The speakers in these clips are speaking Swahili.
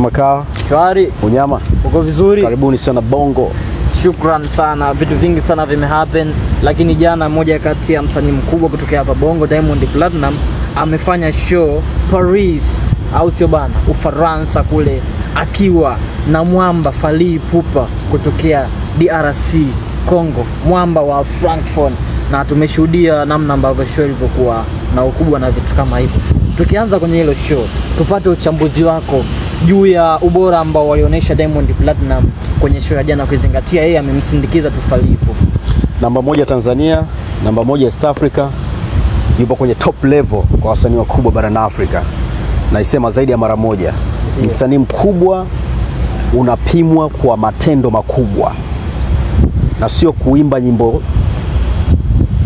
Makaa shwari, unyama uko vizuri? Karibuni sana Bongo. Shukran sana, vitu vingi sana vimehappen, lakini jana moja kati ya msanii mkubwa kutoka hapa Bongo, Diamond Platinum, amefanya show Paris, au sio bana, Ufaransa kule, akiwa na mwamba Fally Ipupa kutokea DRC Congo, mwamba wa Frankfurt, na tumeshuhudia namna ambavyo show ilivyokuwa na ukubwa na vitu kama hivyo. Tukianza kwenye hilo show, tupate uchambuzi wako juu ya ubora ambao walionyesha Diamond Platinum kwenye show ya jana, kuzingatia yeye amemsindikiza tu Fally Ipupa. Namba 1 Tanzania, namba 1 East Africa, yupo kwenye top level kwa wasanii wakubwa barani Afrika. Naisema zaidi ya mara moja. Msanii mkubwa unapimwa kwa matendo makubwa na sio kuimba nyimbo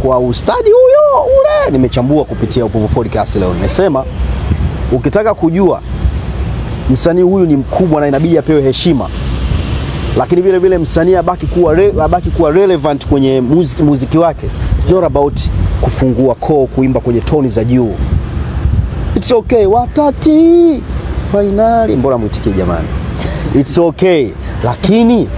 kwa ustadi huyo ule. Nimechambua kupitia Upopo Podcast leo. Nimesema ukitaka kujua msanii huyu ni mkubwa na inabidi apewe heshima, lakini vile vile msanii abaki kuwa relevant kwenye muziki wake. It's not about kufungua koo, kuimba kwenye toni za juu. It's okay, watati finali, mbona mwitikie jamani? It's okay, lakini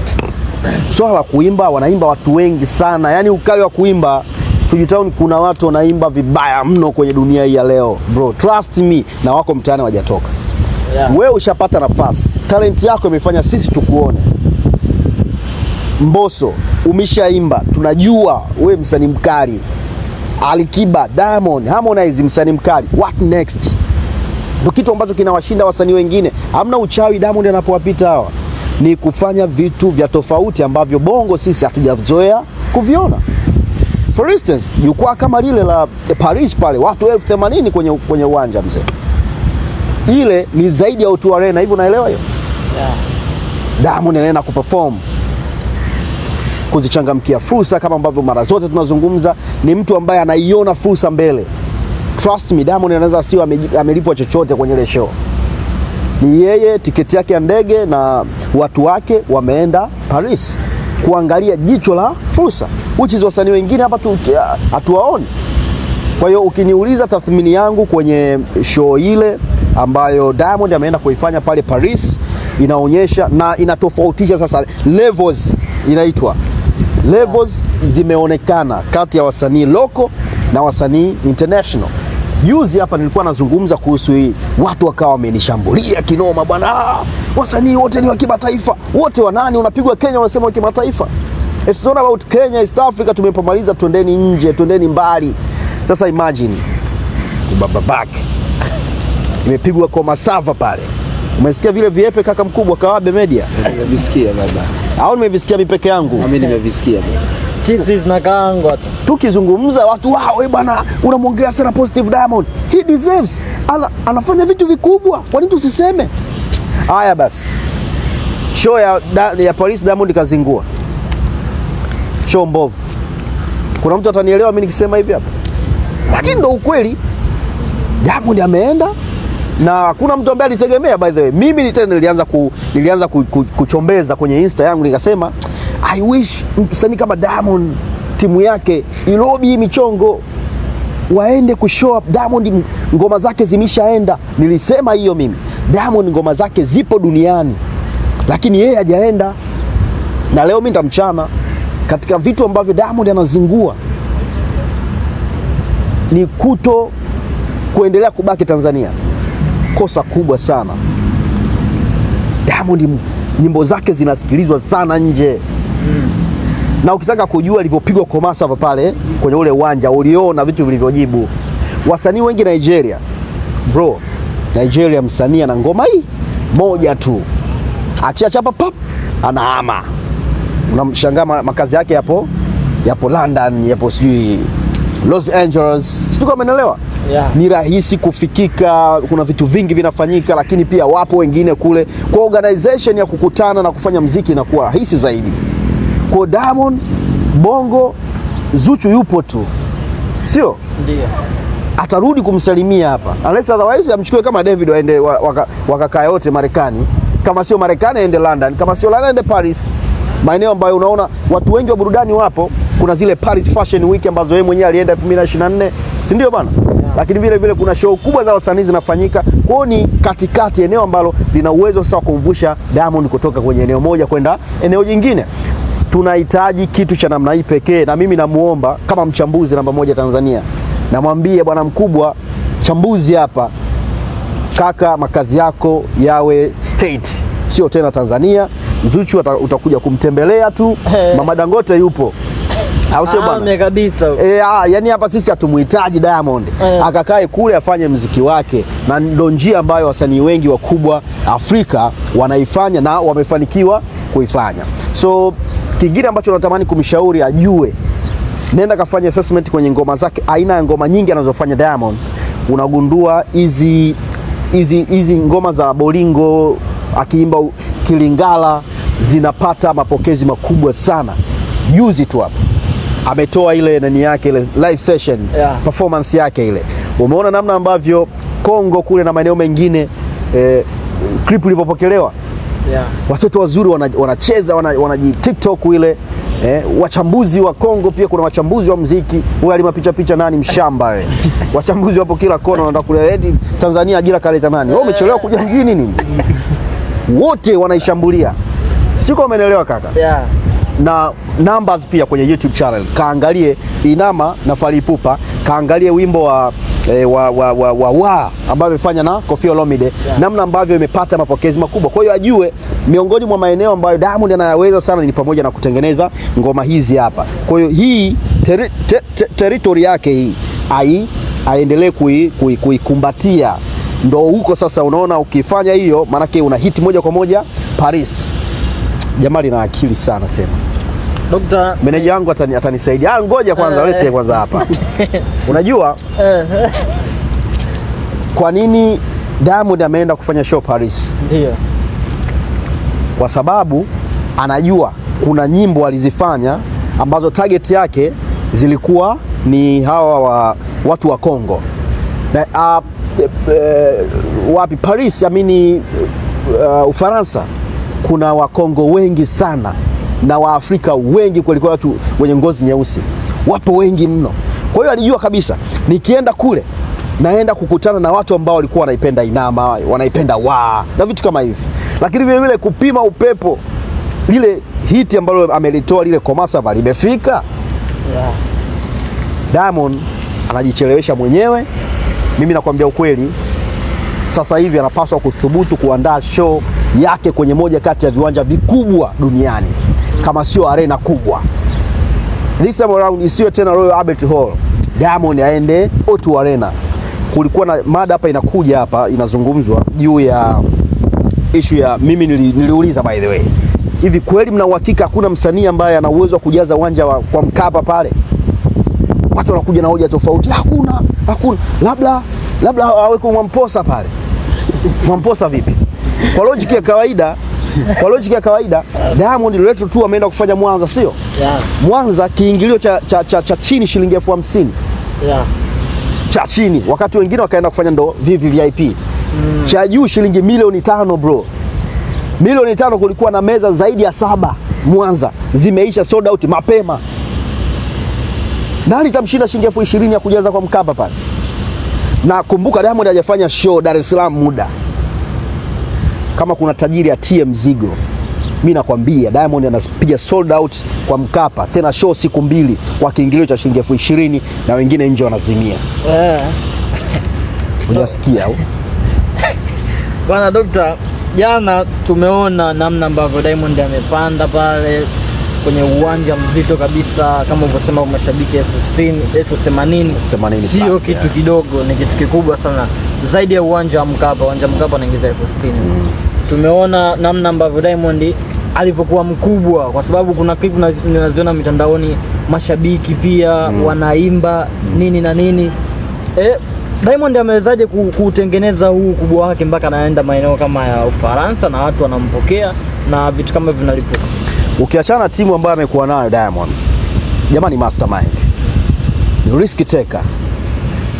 swala la kuimba, wanaimba watu wengi sana. Yani ukali wa kuimba, Tujitown kuna watu wanaimba vibaya mno kwenye dunia hii ya leo. Bro, trust me, na wako mtaani wajatoka. Yeah. Wewe ushapata nafasi, talent yako imefanya sisi tukuone. Mbosso, umeshaimba, tunajua wewe msanii mkali. Alikiba, Diamond, Harmonize, msanii mkali. What next? Ndio kitu ambacho kinawashinda wasanii wengine. Hamna uchawi Diamond anapowapita hawa. Ni kufanya vitu vya tofauti ambavyo Bongo sisi hatujazoea kuviona. For instance, jukwaa kama lile la Paris pale, watu 80,000 kwenye uwanja mzee. Ile ni zaidi ya O2 Arena, hivyo unaelewa hiyo? Yeah. Diamond anaenda kuperform, kuzichangamkia fursa kama ambavyo mara zote tunazungumza. Ni mtu ambaye anaiona fursa mbele. Trust me, Diamond anaweza sio amelipwa chochote kwenye ile show. Ni yeye, tiketi yake ya ndege na watu wake wameenda Paris kuangalia jicho la fursa, which is wasanii wengine hapa hatuwaoni. Kwa hiyo ukiniuliza tathmini yangu kwenye show ile ambayo Diamond ameenda kuifanya pale Paris, inaonyesha na inatofautisha sasa levels, inaitwa levels zimeonekana kati ya wasanii local na wasanii international. Juzi hapa nilikuwa nazungumza kuhusu hii, watu wakawa wamenishambulia kinoma bwana. Wasanii wote ni wa kimataifa. Wote wa nani? Unapigwa Kenya wanasema wa kimataifa. It's not about Kenya, East Africa tumepomaliza, twendeni nje, twendeni mbali. Sasa imagine bababak imepigwa kwa Masava pale. Umesikia vile viepe kaka mkubwa Kawabe Media? Nimevisikia baba. Au nimevisikia mimi peke yangu? Mimi nimevisikia baba. Chips na kaango tu. Tukizungumza watu wao, bwana unamwongelea sana positive Diamond. He deserves. Anafanya vitu vikubwa. Kwa nini tusiseme? Haya basi. Show ya Paris Diamond kazingua. Show mbovu. Kuna mtu atanielewa mimi nikisema hivi hapa? Lakini ndio ukweli. Diamond ameenda na hakuna mtu ambaye alitegemea. By the way, mimi nilianza kuchombeza kwenye Insta yangu, nikasema I wish msanii kama Diamond timu yake ilobi michongo waende kushow up. Diamond ngoma zake zimeshaenda. Nilisema hiyo mimi. Diamond ngoma zake zipo duniani, lakini yeye hajaenda. Na leo mimi nitamchana katika vitu ambavyo Diamond anazingua ni kuendelea kubaki Tanzania. Kosa kubwa sana. Diamond nyimbo zake zinasikilizwa sana nje. Na ukitaka kujua alivyopigwa kwa Masava pale kwenye ule uwanja, uliona vitu vilivyojibu. Wasanii wengi Nigeria. Bro, Nigeria msanii ana ngoma hii moja tu, akiachapa pap anahama. Unamshangaa makazi yake yapo London, yapo sijui Los Angeles. Sio kama umeelewa? Yeah. Ni rahisi kufikika, kuna vitu vingi vinafanyika, lakini pia wapo wengine kule. Kwa organization ya kukutana na kufanya muziki inakuwa rahisi zaidi. Kwa Diamond Bongo, Zuchu yupo tu, sio? Ndio. Atarudi kumsalimia hapa. Unless otherwise amchukue kama David waende wakakaa yote Marekani. Kama sio Marekani aende London, kama sio London aende Paris. Maeneo ambayo unaona watu wengi wa burudani wapo. Kuna zile Paris Fashion Week ambazo yeye mwenyewe alienda 2024, si ndio bana? Yeah. lakini vile vile kuna show kubwa za wasanii zinafanyika. Kwa hiyo ni katikati, eneo ambalo lina uwezo sasa kumvusha Diamond kutoka kwenye eneo moja kwenda eneo jingine. Tunahitaji kitu cha namna hii pekee, na mimi namuomba kama mchambuzi namba moja Tanzania, namwambie bwana mkubwa chambuzi hapa, kaka, makazi yako yawe state, sio tena Tanzania. Zuchu utakuja kumtembelea tu, Mama Dangote yupo, au sio bwana? Kabisa. Yani hapa sisi hatumuhitaji Diamond akakae kule afanye mziki wake, na ndio njia ambayo wasanii wengi wakubwa Afrika wanaifanya na wamefanikiwa kuifanya. So kingine ambacho natamani kumshauri ajue, nenda kafanya assessment kwenye ngoma zake, aina ya ngoma nyingi anazofanya Diamond. Unagundua hizi ngoma za Bolingo akiimba Kilingala zinapata mapokezi makubwa sana. Juzi tu hapa ametoa ile nani yake, ile live session performance yake ile. Umeona namna ambavyo Kongo kule na maeneo mengine clip ilipopokelewa? Watoto wazuri wanacheza, wanaji TikTok ile. Wachambuzi wa Kongo pia, kuna wachambuzi wa muziki, wewe alima picha nani mshamba wewe. Wachambuzi wapo kila kona, wanataka kule eti Tanzania ajira kaleta nani? Wewe umechelewa kuja mjini nini? Wote wanaishambulia. Siko, umeelewa kaka? Na numbers pia kwenye YouTube channel, kaangalie Inama na Fally Ipupa, kaangalie wimbo wa ambao amefanya na Koffi Olomide, namna ambavyo imepata mapokezi makubwa. Kwa hiyo ajue miongoni mwa maeneo ambayo Diamond anayaweza sana ni pamoja na kutengeneza ngoma hizi hapa. Kwa hiyo hii territory yake hii aendelee kuikumbatia. Ndio huko sasa unaona ukifanya hiyo, maanake una hit moja kwa moja Paris. Jamali na akili sana sema. Dr. Meneja wangu atanisaidia. Ngoja kwanza lete kwanza hapa. Unajua kwa nini Diamond ameenda kufanya show Paris? Ndio. Kwa sababu anajua kuna nyimbo alizifanya ambazo target yake zilikuwa ni hawa watu wa Kongo. Na wapi Paris, Ufaransa, kuna Wakongo wengi sana na Waafrika wengi kuliko watu wenye ngozi nyeusi, wapo wengi mno. Kwa hiyo alijua kabisa nikienda kule naenda kukutana na watu ambao walikuwa wanaipenda Inama, wanaipenda na vitu kama hivi. Lakini vile vile kupima upepo, lile hiti ambalo amelitoa lile Komasava limefika. Diamond anajichelewesha mwenyewe. Mimi nakwambia ukweli, sasa hivi anapaswa kuthubutu kuandaa show yake kwenye moja kati ya viwanja vikubwa duniani, kama sio arena kubwa. This time around isiwe tena Royal Albert Hall, Diamond aende O2 Arena. Kulikuwa na mada hapa inakuja hapa inazungumzwa juu ya issue ya, mimi niliuliza by the way, hivi kweli mna uhakika hakuna msanii ambaye ana uwezo wa kujaza uwanja kwa Mkapa pale? Watu wanakuja na hoja tofauti. Hakuna. Labda aweko Mwamposa pale. Mwamposa vipi? Kwa logic ya kawaida Diamond Retro Tour ameenda kufanya Mwanza, sio? Mwanza kiingilio cha chini shilingi 50,000. Cha chini, wakati wengine wakaenda kufanya ndo VIP. Cha juu shilingi 5,000,000 bro. 5,000,000 kulikuwa na meza zaidi ya 7 Mwanza, zimeisha sold out mapema. Nani tamshinda shilingi 20,000 ya kujaza kwa Mkapa pale? Na kumbuka Diamond hajafanya show Dar es Salaam muda. Kama kuna tajiri atie mzigo, mimi nakwambia Diamond anapiga sold out kwa Mkapa, tena show siku 2 kwa kiingilio cha shilingi 20,000 na wengine nje wanazimia. Unasikia au? Bwana Dokta, jana tumeona namna ambavyo Diamond amepanda pale kwenye uwanja mzito kabisa, kama ulivyosema, mashabiki 60,000, sio kitu kidogo, ni kitu kikubwa sana, zaidi ya uwanja wa Mkapa. Uwanja Mkapa unaingiza 60,000. Tumeona namna ambavyo Diamond alivyokuwa mkubwa, kwa sababu kuna clip ninaziona mitandaoni, mashabiki pia wanaimba nini na nini. Diamond amewezaje kutengeneza huu ukubwa wake mpaka anaenda maeneo kama ya Ufaransa na watu wanampokea na vitu kama hivyo vinalipuka? Ukiachana timu ambayo amekuwa nayo Diamond, jamani, mastermind, risk taker.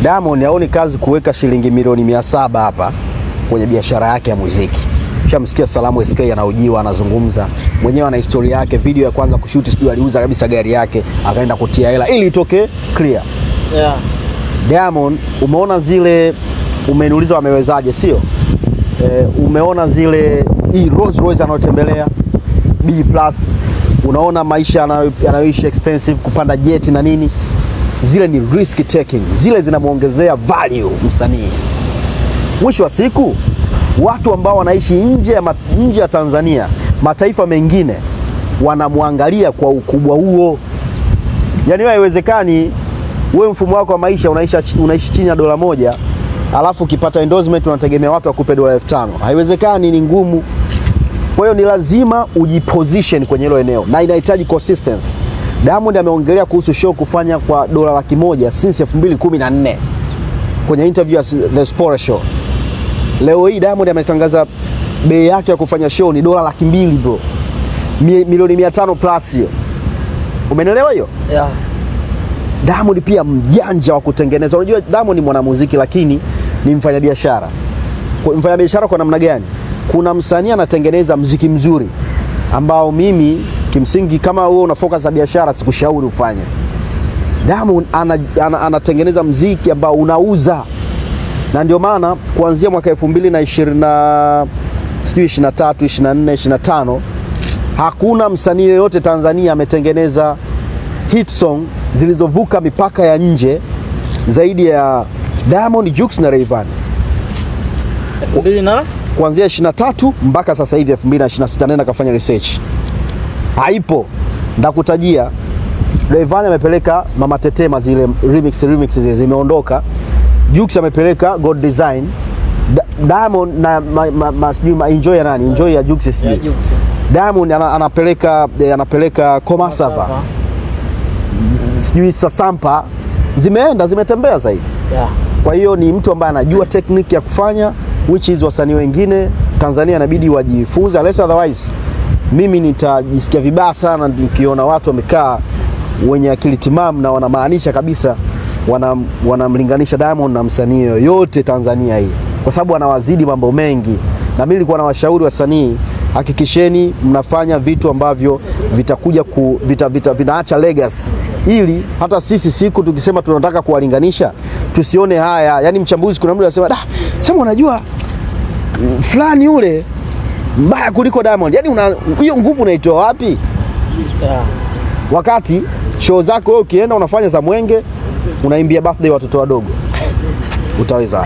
Diamond haoni kazi kuweka shilingi milioni 700 hapa kwenye biashara yake ya muziki. Ushamsikia Salamu SK anaojiwa, anazungumza mwenyewe, ana historia yake. Video ya kwanza kushoot sijui aliuza kabisa gari yake akaenda kutia hela ili itoke clear. Diamond, umeona zile, umeniuliza wamewezaje, sio? Umeona zile hii Rolls Royce anayotembelea B+, unaona maisha anayoishi expensive, kupanda jet na nini, zile ni risk taking, zile zinamuongezea value msanii. Mwisho wa siku watu ambao wanaishi nje ya Tanzania, mataifa mengine wanamwangalia kwa ukubwa huo. Yaani wewe haiwezekani wewe mfumo wako wa maisha unaishi chini ya $1, alafu ukipata endorsement unategemea watu wakupe $5,000. Haiwezekani, ni ngumu. Kwa hiyo ni lazima ujiposition kwenye hilo eneo na inahitaji consistency. Diamond ameongelea kuhusu show kufanya kwa $100,000 since 2014 kwenye interview ya The Spora Show. Leo hii Diamond ametangaza bei yake ya kufanya show ni $200,000 bro. Milioni 500 plus hiyo. Umeelewa hiyo? Yeah. Diamond pia mjanja wa kutengeneza. Unajua Diamond ni mwanamuziki lakini ni mfanyabiashara. Mfanyabiashara kwa namna gani? Kuna msanii anatengeneza muziki mzuri ambao mimi kimsingi kama wewe una focus na biashara sikushauri ufanye. Diamond anatengeneza muziki ambao unauza. Na ndio maana kuanzia mwaka 2023, 24, 25 hakuna msanii yeyote Tanzania ametengeneza hit song zilizovuka mipaka ya nje zaidi ya Diamond, Jux na Rayvanny. Kuanzia 23 mpaka sasa hivi 2026, nenda kafanya research. Haipo. Ndakutajia. Rayvanny amepeleka Mama Tetema, zile remix zile zimeondoka. Jux amepeleka God Design. Diamond na enjoy ya nani? Enjoy ya Jux sisi. Diamond anapeleka Komasava. Sijui Sasampa, zimetembea zaidi. Yeah. Kwa hiyo ni mtu ambaye anajua technique ya kufanya, which is wasanii wengine Tanzania inabidi wajifunze, unless otherwise mimi nitajisikia vibaya sana nikiona watu wamekaa wenye akili timamu na wanamaanisha kabisa wanamlinganisha Diamond na msanii yoyote Tanzania hii, kwa sababu anawazidi mambo mengi. Na mimi nilikuwa na washauri wasanii, hakikisheni mnafanya vitu ambavyo vitakuja vinaacha legacy, ili hata sisi siku tukisema tunataka kuwalinganisha tusione haya. Yani mchambuzi kuna mtu anasema sema unajua fulani yule mbaya kuliko Diamond. Yani hiyo nguvu unaitoa wapi? Yeah. Wakati show zako wewe ukienda unafanya za Mwenge, unaimbia birthday watoto wadogo, utaweza?